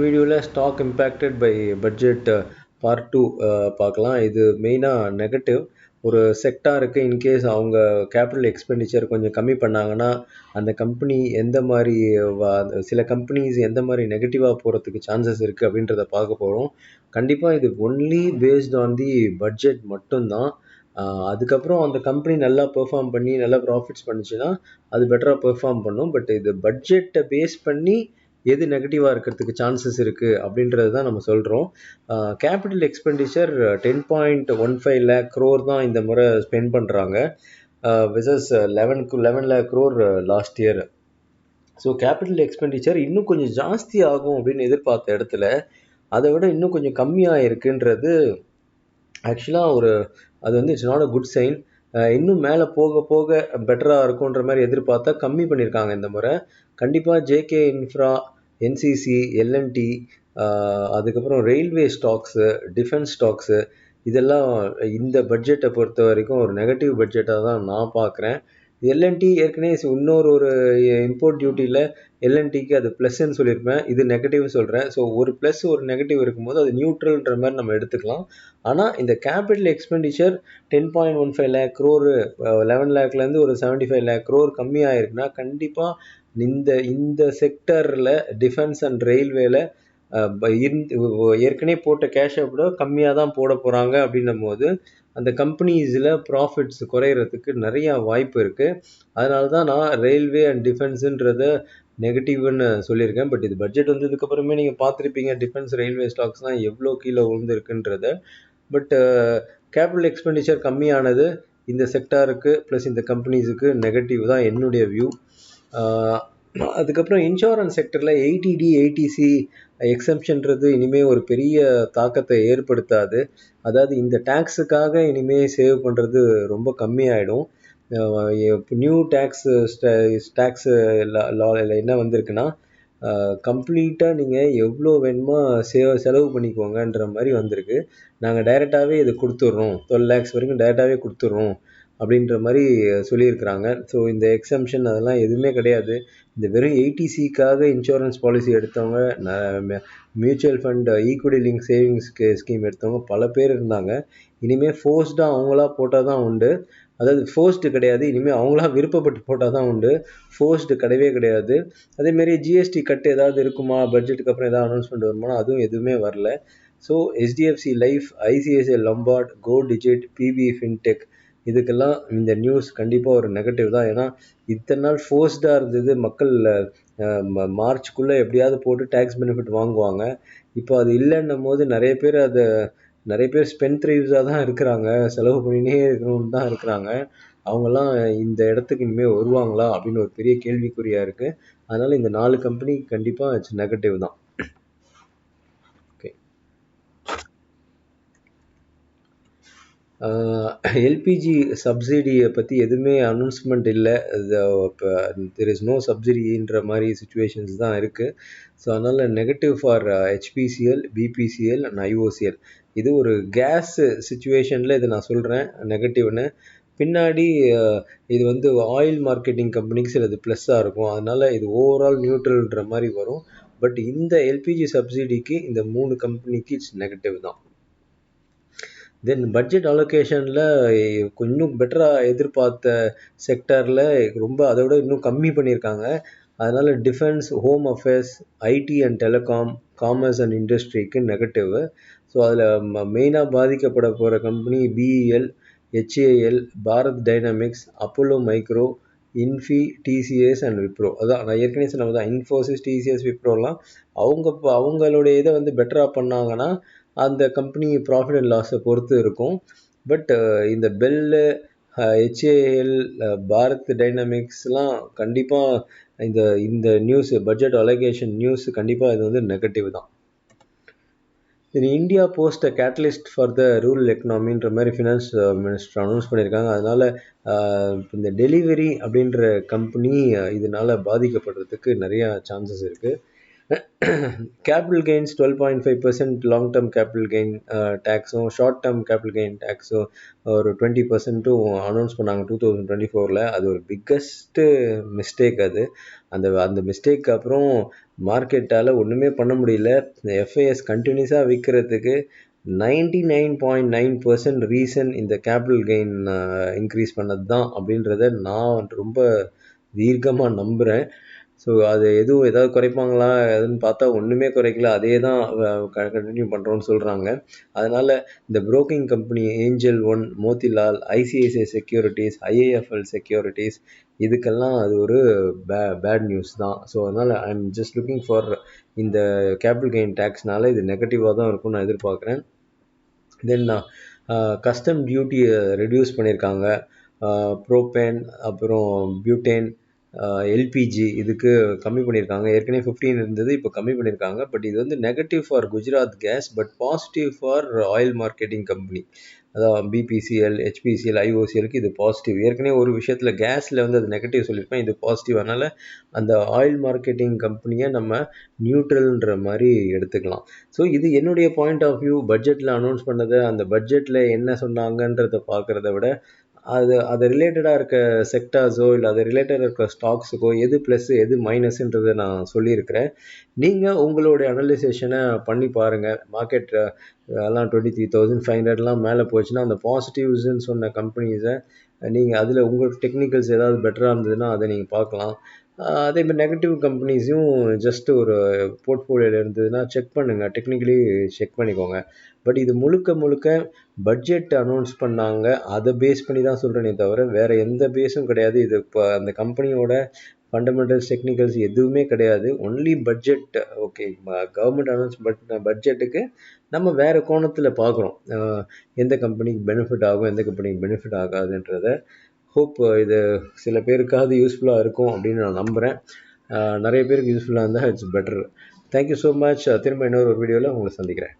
வீடியோவில் stock impacted by budget part 2 பார்க்கலாம். இது மெயினாக நெகட்டிவ். ஒரு செக்டாருக்கு இன்கேஸ் அவங்க கேபிட்டல் எக்ஸ்பெண்டிச்சர் கொஞ்சம் கம்மி பண்ணாங்கன்னா அந்த கம்பெனி எந்த மாதிரி சில கம்பெனிஸ் எந்த மாதிரி நெகட்டிவாக போகிறதுக்கு சான்சஸ் இருக்குது அப்படின்றத பார்க்க போகிறோம். கண்டிப்பாக இது only based on the budget மட்டும்தான். அதுக்கப்புறம் அந்த கம்பெனி நல்லா பெர்ஃபார்ம் பண்ணி நல்லா ப்ராஃபிட்ஸ் பண்ணிச்சுன்னா அது பெட்டராக பெர்ஃபார்ம் பண்ணும். பட் இது பட்ஜெட்டை பேஸ் பண்ணி எது நெகட்டிவாக இருக்கிறதுக்கு சான்சஸ் இருக்குது அப்படின்றது தான் நம்ம சொல்கிறோம். கேபிட்டல் எக்ஸ்பெண்டிச்சர் 10.15 lakh crore தான் இந்த முறை ஸ்பெண்ட் பண்ணுறாங்க, versus 11 lakh crore last year. So capital expenditure இன்னும் கொஞ்சம் ஜாஸ்தி ஆகும் அப்படின்னு எதிர்பார்த்த இடத்துல அதை விட இன்னும் கொஞ்சம் கம்மியாக இருக்குன்றது ஆக்சுவலாக அது வந்து it's not a good sign. இன்னும் மேலே போக போக பெட்டராக இருக்குன்ற மாதிரி எதிர்பார்த்தா கம்மி பண்ணியிருக்காங்க இந்த முறை. கண்டிப்பாக ஜேகே இன்ஃப்ரா, என்சிசி, எல்என்டி, அதுக்கப்புறம் ரயில்வே ஸ்டாக்ஸு, டிஃபென்ஸ் ஸ்டாக்ஸு, இதெல்லாம் இந்த பட்ஜெட்டை பொறுத்த வரைக்கும் ஒரு நெகட்டிவ் பட்ஜெட்டாக தான் நான் பார்க்குறேன். எல்என்டி ஏற்கனவே இன்னொரு இம்போர்ட் டியூட்டியில் எல்என்டிக்கு அது ப்ளஸ்ன்னு சொல்லியிருப்பேன், இது நெகட்டிவ் சொல்கிறேன். ஸோ ஒரு ப்ளஸ் ஒரு நெகட்டிவ் இருக்கும்போது அது நியூட்ரல்ன்ற மாதிரி நம்ம எடுத்துக்கலாம். ஆனால் இந்த கேபிட்டல் எக்ஸ்பெண்டிச்சர் 10.15 lakh crore 11 lakhலேருந்து ஒரு 75 lakh crore கம்மியாயிருக்குன்னா கண்டிப்பாக இந்த செக்டரில் டிஃபென்ஸ் அண்ட் ரயில்வேல ஏற்கனவே போட்ட கேஷை விட கம்மியாக தான் போட போகிறாங்க அப்படின்னும் போது அந்த கம்பெனிஸில் ப்ராஃபிட்ஸ் குறையிறதுக்கு நிறையா வாய்ப்பு இருக்குது. அதனால தான் நான் ரயில்வே அண்ட் டிஃபென்ஸுன்றத நெகட்டிவ்னு சொல்லியிருக்கேன். பட் இது பட்ஜெட் வந்ததுக்கப்புறமே நீங்கள் பார்த்துருப்பீங்க டிஃபென்ஸ் ரயில்வே ஸ்டாக்ஸ்லாம் எவ்வளோ கீழே விழுந்துருக்குன்றத. பட் கேபிட்டல் எக்ஸ்பெண்டிச்சர் கம்மியானது இந்த செக்டாருக்கு ப்ளஸ் இந்த கம்பெனிஸுக்கு நெகட்டிவ் தான் என்னுடைய வியூ. அதுக்கப்புறம் இன்சூரன்ஸ் செக்டரில் 80D 80C எக்ஸம்ஷன்றது இனிமேல் ஒரு பெரிய தாக்கத்தை ஏற்படுத்தாது. அதாவது இந்த டேக்ஸுக்காக இனிமேல் சேவ் பண்ணுறது ரொம்ப கம்மியாயிடும். நியூ டேக்ஸு லாவில் என்ன வந்திருக்குன்னா கம்ப்ளீட்டாக நீங்கள் எவ்வளோ வேணுமோ செலவு பண்ணிக்கோங்கன்ற மாதிரி வந்திருக்கு. நாங்கள் டைரெக்டாகவே இது கொடுத்துட்றோம், 12 lakhs வரைக்கும் டைரெக்டாகவே கொடுத்துட்றோம் அப்படின்ற மாதிரி சொல்லியிருக்கிறாங்க. ஸோ இந்த எக்ஸம்ஷன் அதெல்லாம் எதுவுமே கிடையாது. இந்த வெறும் 80Cக்காக இன்சூரன்ஸ் பாலிசி எடுத்தவங்க, mutual fund equity link savings scheme எடுத்தவங்க பல பேர் இருந்தாங்க. இனிமேல் ஃபோர்ஸ்டாக அவங்களா போட்டால் தான் உண்டு. அதாவது ஃபோர்ஸ்டு கிடையாது, இனிமேல் அவங்களா விருப்பப்பட்டு போட்டால் தான் உண்டு, ஃபோர்ஸ்டு கிடையவே கிடையாது. அதேமாரி ஜிஎஸ்டி கட் ஏதாவது இருக்குமா, பட்ஜெட்டுக்கு அப்புறம் ஏதாவது அனௌன்ஸ்மெண்ட் வருமா, அதுவும் எதுவுமே வரல. So HDFC life, ICICI Lombard, Go Digit, PB Fintech இதுக்கெல்லாம் இந்த நியூஸ் கண்டிப்பாக ஒரு நெகட்டிவ் தான். ஏன்னா இத்தனை நாள் ஃபோர்ஸ்டாக இருந்தது, மக்கள் மார்ச்சுக்குள்ளே எப்படியாவது போட்டு டேக்ஸ் பெனிஃபிட் வாங்குவாங்க. இப்போ அது இல்லைன்னும் போது நிறைய பேர் ஸ்பெண்ட் த்ரீவ்ஸாக தான் இருக்கிறாங்க, செலவு பண்ணினே இருக்கணும்னு தான் இருக்கிறாங்க. அவங்கெல்லாம் இந்த இடத்துக்கு இனிமேல் வருவாங்களா அப்படின்னு ஒரு பெரிய கேள்விக்குறியாக இருக்குது. அதனால் இந்த 4 கம்பெனி கண்டிப்பாக இட்ஸ் நெகட்டிவ் தான். ஓகே, எல்பிஜி சப்சிடியை பற்றி எதுவுமே அனௌன்ஸ்மெண்ட் இல்லை. இப்போ தெர் இஸ் நோ சப்சிடின்ற மாதிரி சுச்சுவேஷன்ஸ் தான் இருக்குது. ஸோ அதனால் negative for HPCL, BPCL and IOCL. இது ஒரு கேஸ் சுச்சுவேஷனில் இது நான் சொல்கிறேன் நெகட்டிவ்னு. பின்னாடி இது வந்து ஆயில் மார்க்கெட்டிங் கம்பெனிக்கு சிலது ப்ளஸ்ஸாக இருக்கும், அதனால் இது ஓவரால் நியூட்ரல்ன்ற மாதிரி வரும். பட் இந்த எல்பிஜி சப்சிடிக்கு இந்த 3 கம்பெனிக்கு இட்ஸ் நெகட்டிவ் தான். தென் பட்ஜெட் அலோகேஷனில் இன்னும் பெட்டராக எதிர்பார்த்த செக்டரில் ரொம்ப அதை விட இன்னும் கம்மி பண்ணியிருக்காங்க. அதனால் defence, home affairs, IT and telecom, commerce and இண்டஸ்ட்ரிக்கு நெகட்டிவ். ஸோ அதில் மெயினாக பாதிக்கப்பட போகிற company BEL, HAL, Bharat Dynamics, Apollo Micro, Infy, TCS and Wipro. அதான் நான் ஏற்கனவே சொன்ன தான், இன்ஃபோசிஸ், டிசிஎஸ், விப்ரோலாம் அவங்களுடைய இதை வந்து பெட்டராக பண்ணாங்கன்னா அந்த கம்பெனி ப்ராஃபிட் அண்ட் லாஸை பொறுத்து இருக்கும். பட் இந்த பெல்லு, ஹெச்ஏஎல், பாரத் டைனமிக்ஸ்லாம் கண்டிப்பாக இந்த நியூஸ் பட்ஜெட் அலோகேஷன் நியூஸ் கண்டிப்பாக இது வந்து நெகட்டிவ் தான். இது India Post catalyst for the rural எக்கனாமின்ற மாதிரி ஃபினான்ஸ் மினிஸ்டர் அனௌன்ஸ் பண்ணியிருக்காங்க. அதனால் இந்த டெலிவரி அப்படின்ற கம்பெனி இதனால் பாதிக்கப்படுறதுக்கு நிறையா சான்சஸ் இருக்குது. Capital gains 12.5% long term capital gain டேக்ஸும் ஷார்ட் டேர்ம் கேபிட்டல் கெயின் டேக்ஸும் ஒரு 20%ம் அனௌன்ஸ் பண்ணாங்க 2024. அது ஒரு பிக்கஸ்ட்டு மிஸ்டேக். அது அந்த அந்த மிஸ்டேக் அப்புறம் மார்க்கெட்டால் ஒன்றுமே பண்ண முடியல. எஃப்ஐஎஸ் கண்டினியூஸாக விற்கிறதுக்கு 99.9% ரீசன் இந்த கேபிட்டல் கெயின் இன்க்ரீஸ் பண்ணது தான் அப்படின்றத நான் ரொம்ப தீர்க்கமாக நம்புகிறேன். ஸோ அது ஏதாவது குறைப்பாங்களா எதுன்னு பார்த்தா ஒன்றுமே குறைக்கல, அதே தான் கண்டினியூ பண்ணுறோன்னு சொல்கிறாங்க. அதனால் இந்த broking company angel one, Motilal, ICICI securities, IAFL securities, இதுக்கெல்லாம் அது ஒரு பேட் நியூஸ் தான். ஸோ அதனால் I am just looking for இந்த கேபிட்டல் கெயின் டேக்ஸ்னால இது நெகட்டிவாக தான் இருக்கும்னு நான் எதிர்பார்க்குறேன். தென் கஸ்டம் டியூட்டியை ரெடியூஸ் பண்ணியிருக்காங்க. ப்ரோபேன், அப்புறம் பியூட்டேன், எல்பிஜி இதுக்கு கம்மி பண்ணியிருக்காங்க. ஏற்கனவே 15 இருந்தது, இப்போ கம்மி பண்ணியிருக்காங்க. பட் இது வந்து negative for Gujarat gas, but positive for oil marketing company. அதான் பிபிசிஎல், ஹெச்பிசிஎல், ஐஓசிஎலுக்கு இது பாசிட்டிவ். ஏற்கனவே ஒரு விஷயத்தில் கேஸில் வந்து அது நெகட்டிவ் சொல்லியிருப்பேன், இது பாசிட்டிவ். அதனால் அந்த ஆயில் மார்க்கெட்டிங் கம்பெனியை நம்ம நியூட்ரல்ன்ற மாதிரி எடுத்துக்கலாம். ஸோ இது என்னுடைய பாயிண்ட் ஆஃப் வியூ. பட்ஜெட்டில் அனௌன்ஸ் பண்ணதை, அந்த பட்ஜெட்டில் என்ன சொன்னாங்கன்றதை பார்க்குறத விட அது ரிலேட்டடாக இருக்க செக்டார்ஸோ இல்லை அது ரிலேட்டடாக இருக்க ஸ்டாக்ஸுக்கோ எது ப்ளஸ் எது மைனஸ்ன்றதை நான் சொல்லியிருக்கிறேன். நீங்கள் உங்களுடைய அனலைசேஷனை பண்ணி பாருங்கள். மார்க்கெட் எல்லாம் 23,500 மேலே போச்சுன்னா அந்த பாசிட்டிவ்ஸ்ன்னு சொன்ன கம்பெனிஸை நீங்கள் அதில் உங்கள் டெக்னிக்கல்ஸ் ஏதாவது பெட்டராக இருந்ததுன்னா அதை நீங்கள் பார்க்கலாம். அதேமாதிரி நெகட்டிவ் கம்பெனிஸையும் ஜஸ்ட் ஒரு போர்ட்ஃபோலியோவில் இருந்ததுன்னா செக் பண்ணுங்கள், டெக்னிக்கலி செக் பண்ணிக்கோங்க. பட் இது முழுக்க முழுக்க பட்ஜெட் அனௌன்ஸ் பண்ணாங்க, அதை பேஸ் பண்ணி தான் சொல்கிறேனே தவிர வேறு எந்த பேஸும் கிடையாது. இது இப்போ அந்த கம்பெனியோட ஃபண்டமெண்டல்ஸ், டெக்னிக்கல்ஸ் எதுவுமே கிடையாது. Only budget. Okay, government announce பட்ஜெட்டுக்கு நம்ம வேறு கோணத்தில் பார்க்குறோம். எந்த கம்பெனிக்கு பெனிஃபிட் ஆகும், எந்த கம்பெனிக்கு பெனிஃபிட் ஆகாதுன்றதை. ஹோப் இது சில பேருக்காவது யூஸ்ஃபுல்லாக இருக்கும் அப்படின்னு நான் நம்புகிறேன். நிறைய பேருக்கு யூஸ்ஃபுல்லாக இருந்தால் it's better. Thank you so much. திரும்ப இன்னொரு வீடியோவில் உங்களை சந்திக்கிறேன்.